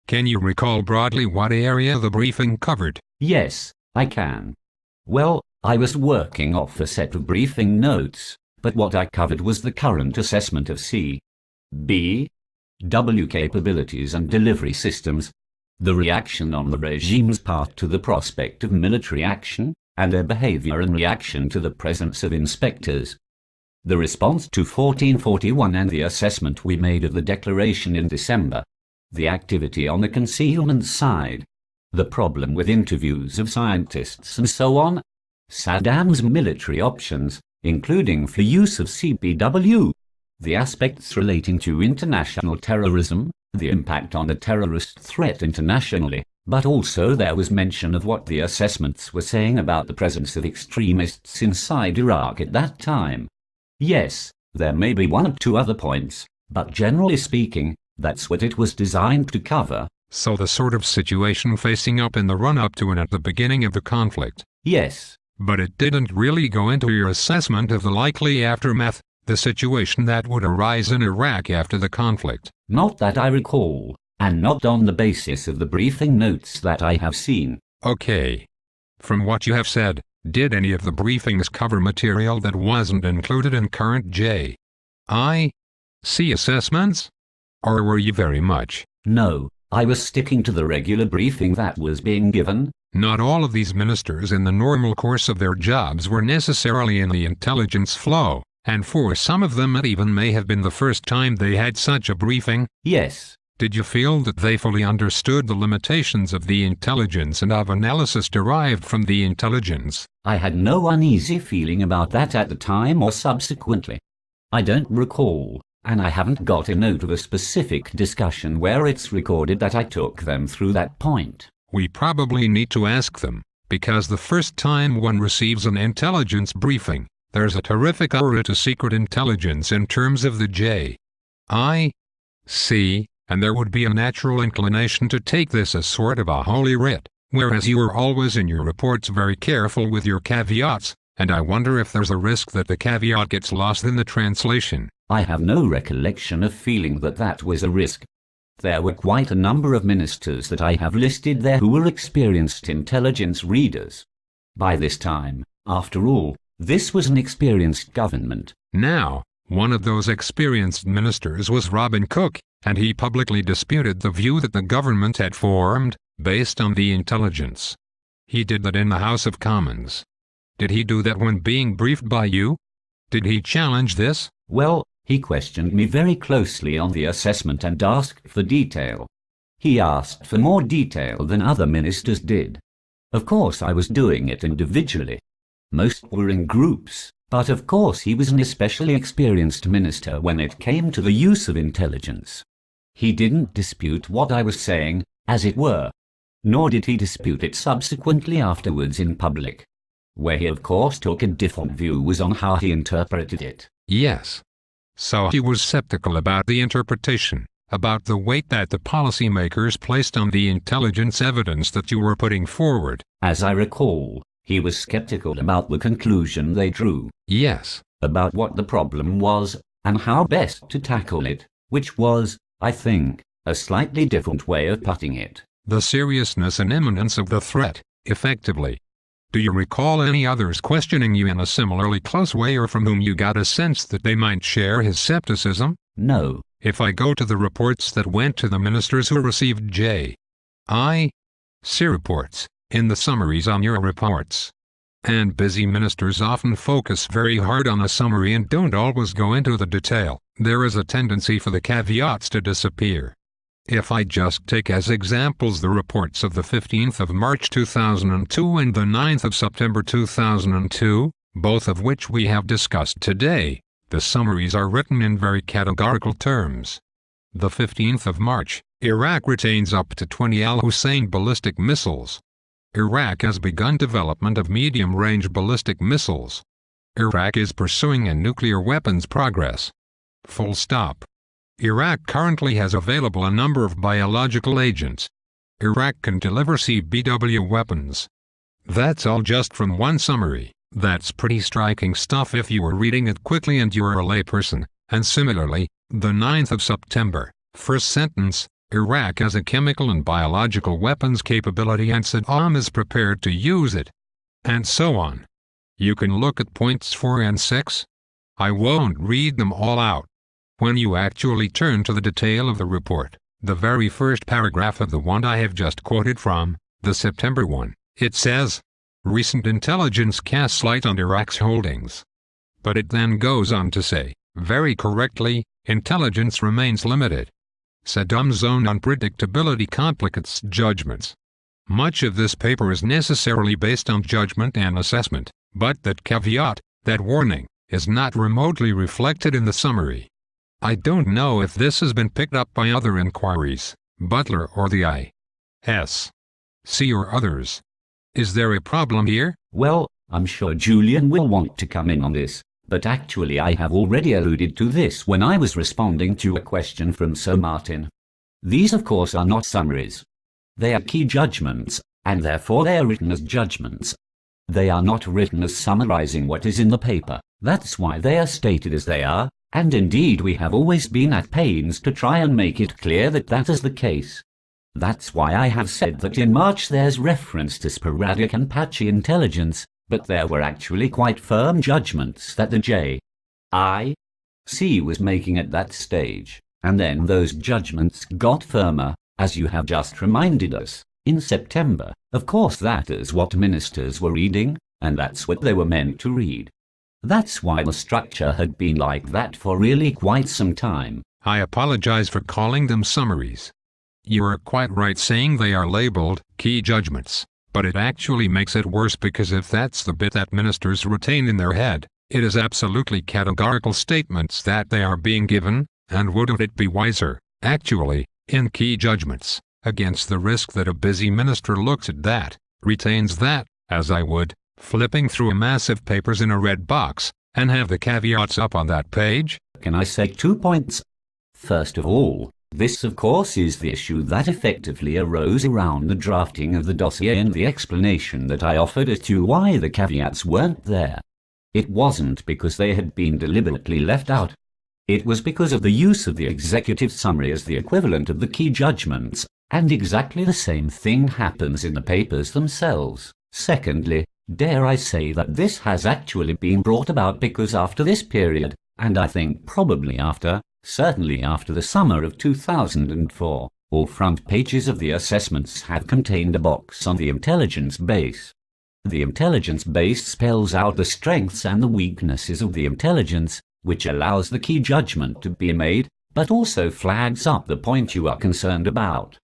Can you recall broadly what area the briefing covered? Yes, I can. Well, I was working off a set of briefing notes, but what I covered was the current assessment of C, B, W capabilities and delivery systems, the reaction on the regime's part to the prospect of military action, and their behavior in reaction to the presence of inspectors, the response to 1441 and the assessment we made of the declaration in December, the activity on the concealment side, the problem with interviews of scientists and so on, Saddam's military options, including for use of CPW, the aspects relating to international terrorism, the impact on the terrorist threat internationally, but also there was mention of what the assessments were saying about the presence of extremists inside Iraq at that time. Yes, there may be one or two other points, but generally speaking, that's what it was designed to cover. So the sort of situation facing up in the run-up to and at the beginning of the conflict. Yes. But it didn't really go into your assessment of the likely aftermath, the situation that would arise in Iraq after the conflict. Not that I recall, and not on the basis of the briefing notes that I have seen. Okay. From what you have said, did any of the briefings cover material that wasn't included in current JIC assessments? Or were you very much? No, I was sticking to the regular briefing that was being given. Not all of these ministers in the normal course of their jobs were necessarily in the intelligence flow, and for some of them it even may have been the first time they had such a briefing. Yes. Did you feel that they fully understood the limitations of the intelligence and of analysis derived from the intelligence? I had no uneasy feeling about that at the time or subsequently. I don't recall, and I haven't got a note of a specific discussion where it's recorded that I took them through that point. We probably need to ask them, because the first time one receives an intelligence briefing, there's a terrific aura to secret intelligence in terms of the JIC, and there would be a natural inclination to take this as sort of a holy writ, whereas you are always in your reports very careful with your caveats, and I wonder if there's a risk that the caveat gets lost in the translation. I have no recollection of feeling that that was a risk. There were quite a number of ministers that I have listed there who were experienced intelligence readers. By this time, after all, this was an experienced government. Now, one of those experienced ministers was Robin Cook, and he publicly disputed the view that the government had formed, based on the intelligence. He did that in the House of Commons. Did he do that when being briefed by you? Did he challenge this? Well, he questioned me very closely on the assessment and asked for detail. He asked for more detail than other ministers did. Of course I was doing it individually. Most were in groups, but of course he was an especially experienced minister when it came to the use of intelligence. He didn't dispute what I was saying, as it were. Nor did he dispute it subsequently afterwards in public. Where he of course took a different view was on how he interpreted it. Yes. So he was skeptical about the interpretation, about the weight that the policymakers placed on the intelligence evidence that you were putting forward. As I recall, he was skeptical about the conclusion they drew. Yes. About what the problem was, and how best to tackle it, which was, I think, a slightly different way of putting it. The seriousness and imminence of the threat, effectively. Do you recall any others questioning you in a similarly close way or from whom you got a sense that they might share his skepticism? No. If I go to the reports that went to the ministers who received JIC reports, in the summaries on your reports. And busy ministers often focus very hard on a summary and don't always go into the detail. There is a tendency for the caveats to disappear. If I just take as examples the reports of the 15th of March 2002 and the 9th of September 2002, both of which we have discussed today, the summaries are written in very categorical terms. The 15th of March, Iraq retains up to 20 Al-Hussein ballistic missiles. Iraq has begun development of medium-range ballistic missiles. Iraq is pursuing a nuclear weapons progress. Full stop. Iraq currently has available a number of biological agents. Iraq can deliver CBW weapons. That's all just from one summary. That's pretty striking stuff if you are reading it quickly and you are a layperson. And similarly, the 9th of September, first sentence, Iraq has a chemical and biological weapons capability and Saddam is prepared to use it. And so on. You can look at points 4 and 6. I won't read them all out. When you actually turn to the detail of the report, the very first paragraph of the one I have just quoted from, the September one, it says, "Recent intelligence casts light on Iraq's holdings." But it then goes on to say, very correctly, intelligence remains limited. Saddam's own unpredictability complicates judgments. Much of this paper is necessarily based on judgment and assessment, but that caveat, that warning, is not remotely reflected in the summary. I don't know if this has been picked up by other inquiries, Butler or the JIC or others. Is there a problem here? Well, I'm sure Julian will want to come in on this, but actually I have already alluded to this when I was responding to a question from Sir Martin. These of course are not summaries. They are key judgments, and therefore they are written as judgments. They are not written as summarizing what is in the paper. That's why they are stated as they are, and indeed we have always been at pains to try and make it clear that that is the case. That's why I have said that in March there's reference to sporadic and patchy intelligence, but there were actually quite firm judgments that the JIC was making at that stage, and then those judgments got firmer, as you have just reminded us, in September. Of course that is what ministers were reading, and that's what they were meant to read. That's why the structure had been like that for really quite some time. I apologize for calling them summaries. You are quite right saying they are labeled key judgments, but it actually makes it worse because if that's the bit that ministers retain in their head, it is absolutely categorical statements that they are being given, and wouldn't it be wiser, actually, in key judgments, against the risk that a busy minister looks at that, retains that, as I would, flipping through a massive papers in a red box, and have the caveats up on that page? Can I say 2 points? First of all, this of course is the issue that effectively arose around the drafting of the dossier and the explanation that I offered as to why the caveats weren't there. It wasn't because they had been deliberately left out. It was because of the use of the executive summary as the equivalent of the key judgments, and exactly the same thing happens in the papers themselves. Secondly, dare I say that this has actually been brought about because after this period, and I think probably after, certainly after the summer of 2004, all front pages of the assessments have contained a box on the intelligence base. The intelligence base spells out the strengths and the weaknesses of the intelligence, which allows the key judgment to be made, but also flags up the point you are concerned about.